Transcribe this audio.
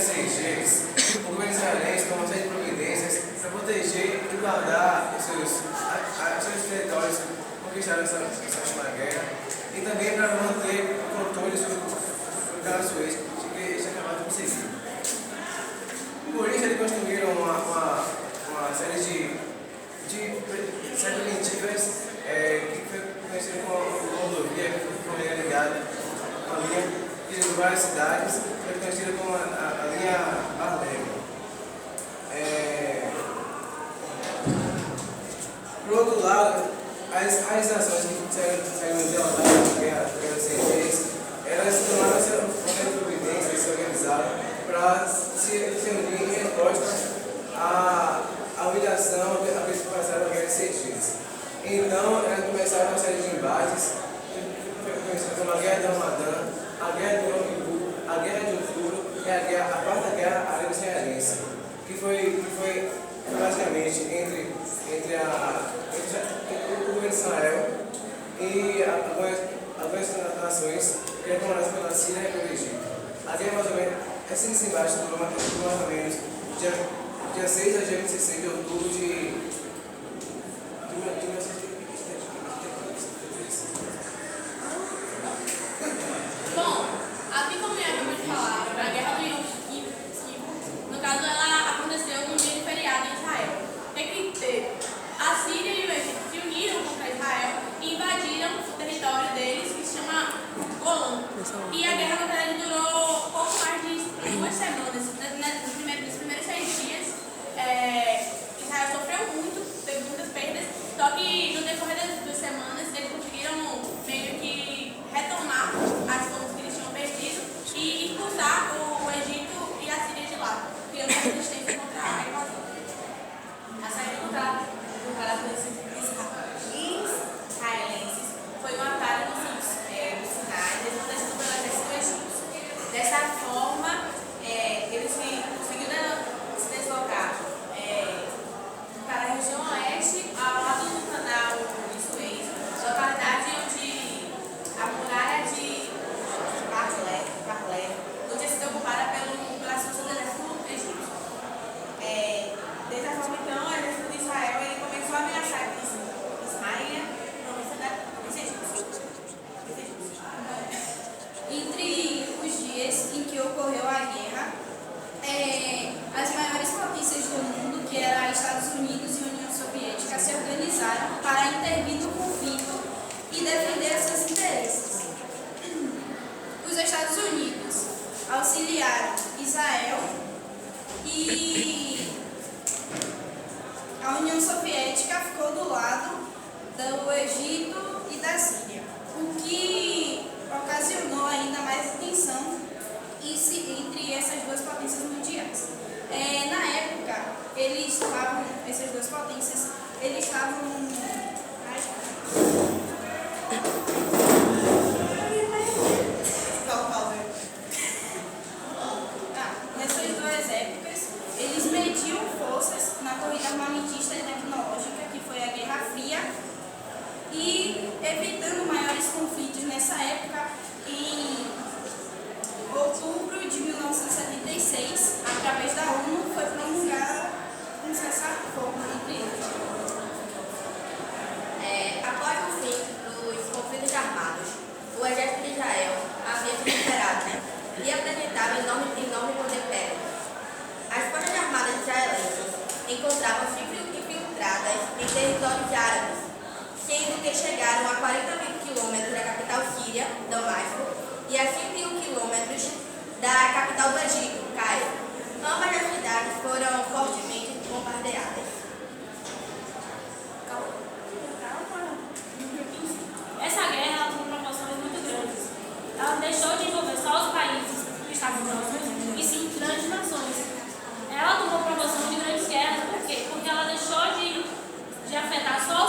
6 dias, o governo israelense tomou uma série de providências para proteger e guardar os seus territórios conquistados nessa última guerra e também para manter o controle sobre o canal de Suez, que tinha acabado de seguir. Por isso, eles construíram uma série de serpentivas que foi conhecida como rodovia, que foi ligada a uma linha que liga várias cidades, foi conhecida como a linha Barlego. Por outro lado, as nações que saíram derrotadas na guerra dos 100 dias, elas tomaram uma providência e se organizaram para se unir em resposta à humilhação a que passaram na guerra dos 6 dias. Então, elas começaram uma série de embates, conhecida como a Guerra do Ramadã, a Guerra do Yom Kippur, a Guerra de Outubro e a Quarta Guerra Árabe-Israelense, que foi basicamente entre o governo de Israel e algumas nações que eram comandadas pela Síria e pelo Egito. A guerra, mais ou menos, esse embate durou mais ou menos dia 6 a dia 26 de outubro de 1983. Bom, assim como eu acabei de falar, a guerra do Yom Kippur, no caso, ela aconteceu num dia de feriado em Israel. A Síria e o Egito se uniram contra Israel e invadiram o território deles, que se chama Golã. E a guerra, na verdade, durou pouco mais de 2 semanas. Nos primeiros 6 dias, Israel sofreu muito, teve muitas perdas, só que no decorrer das 2 semanas eles conseguiram meio que retomar as forças que eles tinham perdido e expulsar o Egito e a Síria de lá, criando uma resistência contra a invasão. A saída contra as forças israelenses foi uma batalha do Sinai, acontecendo pelo exército egípcio. Dessa forma, eles conseguiram se deslocar para a região oeste, ao lado do canal de Suez, localidade onde a muralha de Barlé não tinha sido ocupada pelas forças do exército egípcio. Dessa forma, então, o exército de Israel ele começou a ameaçar Ismaília, província egípcia. Entre os dias em que ocorreu a guerra, as maiores potências do mundo, que eram Estados Unidos e União Soviética, se organizaram para intervir no conflito e defender seus interesses. Os Estados Unidos auxiliaram Israel e a União Soviética ficou do lado do Egito e da Síria, o que ocasionou ainda mais tensão entre essas duas potências mundiais. Na época, essas duas potências, eles estavam nessas duas épocas, eles mediam forças na corrida armamentista e tecnológica, que foi a Guerra Fria, e evitando maiores conflitos nessa época, em outubro de 1976, através da ONU, foi promulgada um cessar-fogo entre eles. Após o fim dos conflitos armados, o exército de Israel havia se superado e apresentava enorme poder bélico. As forças armadas israelenses encontravam-se infiltradas em territórios árabes, sendo que chegaram a 40 mil quilômetros da capital síria, Damasco, e a 101 quilômetros da capital do Egito, Cairo. Ambas as cidades foram fortemente bombardeadas. Essa guerra tomou proporções muito grandes. Ela deixou de envolver só os países que estavam próximos, e sim grandes nações. Ela tomou proporção de grandes guerras, por quê? Porque ela deixou de afetar só